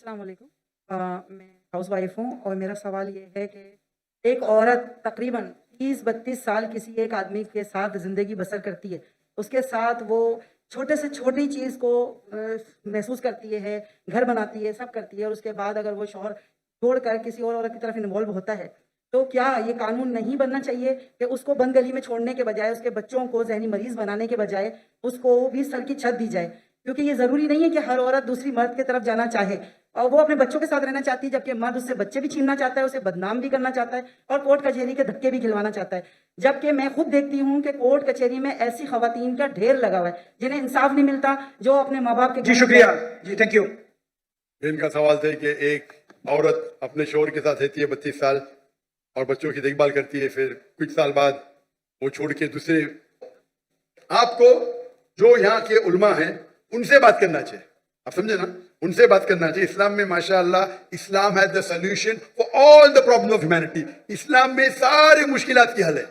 अस्सलाम वालेकुम। मैं हाउसवाइफ हूँ और मेरा सवाल ये है कि एक औरत तकरीबन 30-32 साल किसी एक आदमी के साथ ज़िंदगी बसर करती है। उसके साथ वो छोटे से छोटी चीज़ को महसूस करती है, घर बनाती है, सब करती है और उसके बाद अगर वो शौहर छोड़कर किसी और औरत की तरफ इन्वॉल्व होता है, तो क्या ये कानून नहीं बनना चाहिए कि उसको बंद गली में छोड़ने के बजाय, उसके बच्चों को ज़हनी मरीज़ बनाने के बजाय, उसको 20 साल की छत दी जाए? क्योंकि ये ज़रूरी नहीं है कि हर औरत दूसरी मर्द की तरफ जाना चाहे और वो अपने बच्चों के साथ रहना चाहती है, जबकि मर्द उससे बच्चे भी छीनना चाहता है, उसे बदनाम भी करना चाहता है और कोर्ट कचहरी के धक्के भी खिलवाना चाहता है। जबकि मैं खुद देखती हूँ कि कोर्ट कचहरी में ऐसी खवातीन का ढेर लगा हुआ है जिन्हें इंसाफ नहीं मिलता, जो अपने माँ बाप के जी घर शुक्रिया जी, थैंक यू। इनका सवाल था कि एक औरत अपने शोहर के साथ रहती है 32 साल और बच्चों की देखभाल करती है, फिर कुछ साल बाद वो छोड़ के दूसरे, आपको जो यहाँ के उलमा हैं उनसे बात करना चाहिए, आप समझे ना, उनसे बात करना चाहिए। इस्लाम में माशाअल्लाह, Islam has the solution for all the problem of humanity. इस्लाम में सारे मुश्किलात की हल है,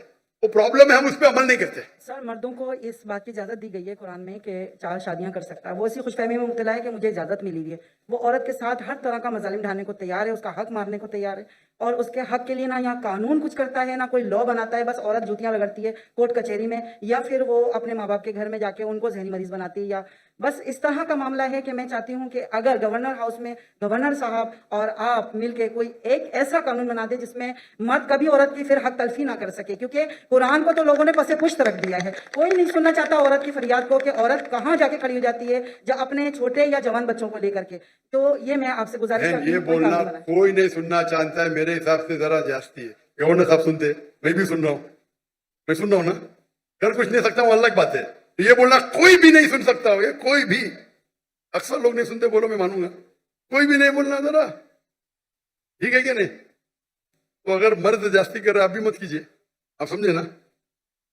वो प्रॉब्लम है, हम उस पर अमल नहीं करते। सर, मर्दों को इस बात की इजाज़त दी गई है कुरान में कि 4 शादियां कर सकता है। वो इसी खुशफहमी में मुब्तला है कि मुझे इजाज़त मिली हुई है। वो औरत के साथ हर तरह का मजालिम ढाने को तैयार है, उसका हक मारने को तैयार है और उसके हक के लिए ना यहाँ कानून कुछ करता है, ना कोई लॉ बनाता है। बस औरत जूतियां रगड़ती है कोर्ट कचहरी में, या फिर वो अपने माँ बाप के घर में जाके उनको जहनी मरीज बनाती है। या बस इस तरह का मामला है कि मैं चाहती हूँ कि अगर गवर्नर हाउस में गवर्नर साहब और आप मिलके कोई एक ऐसा कानून बना दे जिसमें मर्द कभी औरत की फिर हक तलफी ना कर सके, क्योंकि कुरान को तो लोगों ने पसे पुश्त रख दिया है। कोई नहीं सुनना चाहता औरत की फरियाद को कि औरत कहाँ जाके खड़ी हो जाती है जो अपने छोटे या जवान बच्चों को लेकर के। तो ये मैं आपसे गुजारिश करती ये हूँ, कोई बोलना कानून बनाए। कोई नहीं सुनना चाहता है, मेरे हिसाब से जरा जास्ती है। गवर्नर साहब सुनते, मैं भी सुन रहा हूँ, मैं सुन रहा हूँ ना, कर कुछ नहीं सकता हूँ, अलग बात है। तो ये बोलना कोई भी नहीं सुन सकता हो, ये कोई भी, अक्सर लोग नहीं सुनते, बोलो मैं मानूंगा, कोई भी नहीं बोलना जरा, ठीक है कि नहीं? तो अगर मर्द जास्ती कर रहा है, आप भी मत कीजिए, आप समझे ना।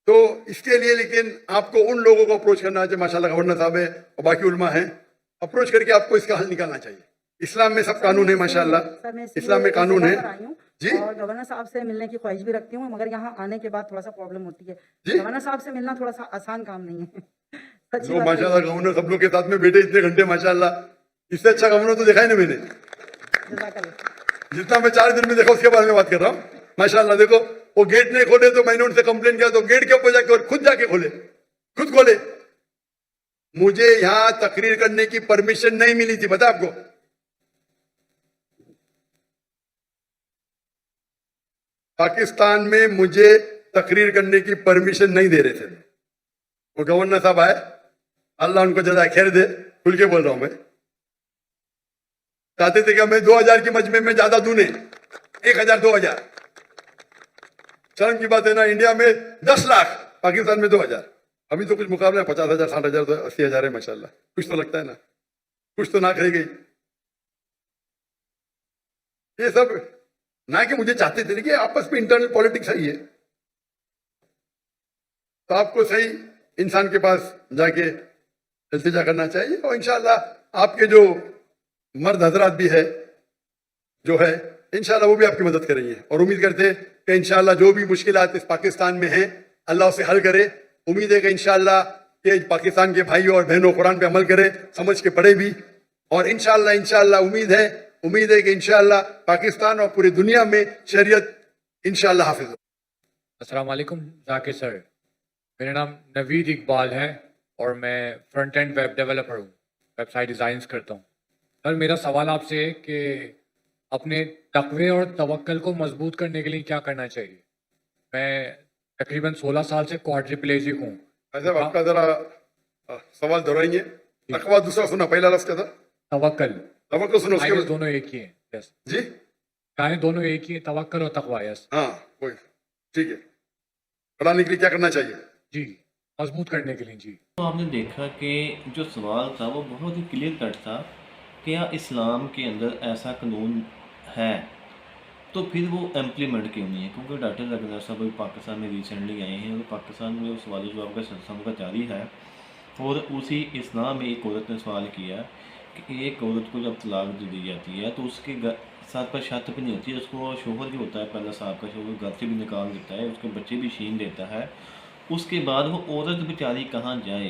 तो इसके लिए लेकिन आपको उन लोगों को अप्रोच करना चाहिए, माशाल्लाह गवर्नर साहब है और बाकी उलमा हैं, अप्रोच करके आपको इसका हल निकालना चाहिए। इस्लाम में सब कानून है माशाल्लाह, इस्लाम में कानून है जी। और गवर्नर साहब से मिलने की ख्वाहिश भी रखती हूँ, मगर यहाँ आने के बाद थोड़ा सा प्रॉब्लम होती है। जी? गवर्नर साहब से मिलना थोड़ा सा आसान काम नहीं है। सच्ची जो बात है। माशाल्लाह गवर्नर सब लोग के साथ में बैठे इतने घंटे, माशाल्लाह, इससे अच्छा गवर्नर तो देखा ही नहीं मैंने। जज़ाकल्लाह। जितना मैं 4 दिन में देखा उसके बारे में बात कर रहा हूँ। माशाल्लाह देखो, वो गेट नहीं खोले तो मैंने उनसे कंप्लेन किया तो गेट के ऊपर जाके और खुद जाके खोले, खुद खोले। मुझे यहाँ तकरीर करने की परमिशन नहीं मिली थी, पता आपको? पाकिस्तान में मुझे तकरीर करने की परमिशन नहीं दे रहे थे। वो गवर्नर साहब आए, अल्लाह उनको जज़ा खैर दे, खुल के बोल रहा हूं मैं, चाहते थे कि मैं 2000 की मजमे में ज्यादा दूं नहीं, 1000 2000, शर्म की बात है ना, इंडिया में 10 लाख, पाकिस्तान में 2000। अभी तो कुछ मुकाबला है, 50,000 60,000 तो 80,000 है माशाल्लाह, कुछ तो लगता है ना, कुछ तो नाक रह गई। ये सब ना कि मुझे चाहते थे कि आपस में इंटरनल पॉलिटिक्स है, ये तो आपको सही इंसान के पास जाके इल्तिजा करना चाहिए और इंशाल्लाह आपके जो मर्द हजरात भी है जो है, इंशाल्लाह वो भी आपकी मदद करेंगे और उम्मीद करते हैं कि इंशाल्लाह जो भी मुश्किलात इस पाकिस्तान में है अल्लाह उसे हल करे। उम्मीद है कि इंशाल्लाह कि पाकिस्तान के भाइयों और बहनों कुरान पे अमल करे, समझ के पढ़े भी, और इंशाल्लाह उम्मीद है कि इंशाल्लाह पाकिस्तान और पूरी दुनिया में शरीयत इंशाल्लाह हाफिज हो। अस्सलाम वालेकुम जाकिर सर, मेरा नाम नवीद इकबाल है और मैं फ्रंट एंड वेब डेवलपर हूँ, वेबसाइट डिज़ाइंस करता हूँ। सर मेरा सवाल आपसे है कि अपने तक़वे और तवक्कल को मजबूत करने के लिए क्या करना चाहिए? मैं तकरीबन 16 साल से क्वाड्रिप्लेजिक हूँ। ऐसा आपका जरा सवाल दोहराएंगे, तकवा दूसरा सुना, पहला लफ्ज़ क्या था? तवक्कल। तवक्कुल सुनो, उसके बाद दोनों एक ही हैं। यस जी, गाने दोनों एक ही हैं, तवक्कल और तकवा। यस हाँ कोई ठीक है। पढ़ाने के लिए क्या करना चाहिए? जी, मजबूत करने के लिए जी। तो आपने देखा कि जो सवाल था वो बहुत ही क्लियर कट था कि क्या इस्लाम के अंदर ऐसा कानून है, तो फिर वो इम्प्लीमेंट क्यों नहीं है? क्योंकि डॉक्टर रघुनाथ साहब अभी पाकिस्तान में रिसेंटली आए हैं और पाकिस्तान में सवाल जवाब का सिलसिला का जारी है, और उसी इस्लाम में एक औरत ने सवाल किया कि एक औरत को जब तलाक दे दी जाती है तो उसके साथ पर छत भी नहीं होती है, उसको शोहर भी होता है, पहला साहब का शोहर घर से भी निकाल देता है, उसके बच्चे भी छीन देता है, उसके बाद वो औरत बेचारी कहाँ जाए?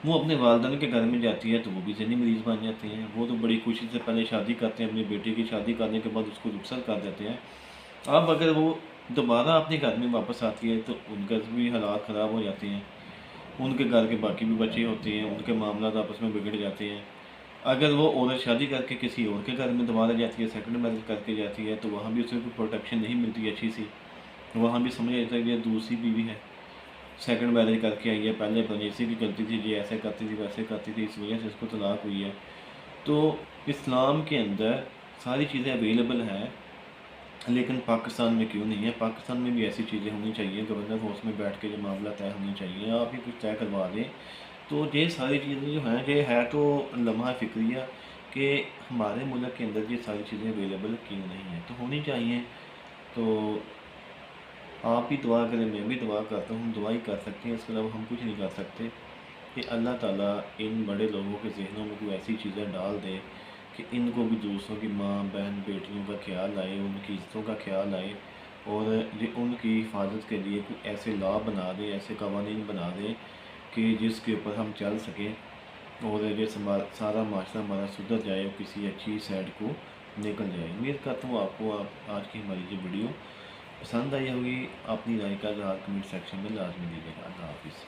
وہ اپنے والدین کے گھر میں جاتی ہے تو وہ بھی ذہنی مریض بن جاتے ہیں. وہ تو بڑی خوشی سے پہلے شادی کرتے ہیں، اپنی بیٹی کی شادی کرنے کے بعد اس کو رخصت کر دیتے ہیں. اب اگر وہ دوبارہ اپنے گھر میں واپس آتی ہے تو ان کا بھی حالات خراب ہو جاتے ہیں. ان کے گھر کے باقی بھی بچے ہوتے ہیں، ان کے معاملات آپس میں بگڑ جاتے ہیں. اگر وہ عورت شادی کر کے کسی اور کے گھر میں دوبارہ جاتی ہے، سیکنڈ میرج کر کے جاتی ہے، تو وہاں بھی اسے کوئی پروٹیکشن نہیں ملتی اچھی سی. وہاں بھی سمجھ آتا ہے کہ یہ دوسری بیوی ہے، سیکنڈ میرج کر کے آئی ہے، پہلے پرنیسی کی غلطی تھی، یہ ایسے کرتی تھی ویسے کرتی تھی، اس وجہ سے اس کو طلاق ہوئی ہے. تو اسلام کے اندر ساری چیزیں اویلیبل ہیں، لیکن پاکستان میں کیوں نہیں ہے؟ پاکستان میں بھی ایسی چیزیں ہونی چاہیے. گورنر ہاؤس میں بیٹھ کے جو معاملہ طے ہونے چاہیے، آپ ہی کچھ طے کروا دیں. تو یہ ساری چیزیں جو ہیں، یہ ہے تو لمحہ فکریہ کہ ہمارے ملک کے اندر یہ ساری چیزیں اویلیبل کیوں نہیں ہیں، تو ہونی چاہیے. تو آپ بھی دعا کریں، میں بھی دعا کرتا ہوں. دعا ہی کر سکتے ہیں، اس کے علاوہ ہم کچھ نہیں کر سکتے. کہ اللہ تعالیٰ ان بڑے لوگوں کے ذہنوں میں کوئی ایسی چیزیں ڈال دے کہ ان کو بھی دوسروں کی ماں بہن بیٹیوں کا خیال آئے، ان کی عزتوں کا خیال آئے، اور یہ ان کی حفاظت کے لیے کوئی ایسے لا بنا دے، ایسے قوانین بنا دے کہ جس کے اوپر ہم چل سکیں، اور یہ سارا معاشرہ ہمارا سدھر جائے اور کسی اچھی سائڈ کو نکل جائے. امید کرتا ہوں آپ کو آج کی ہماری یہ ویڈیو پسند آئی ہوگی. اپنی رائے کا اظہار کمنٹ سیکشن میں لازمی دیجیے گا. اللہ حافظ.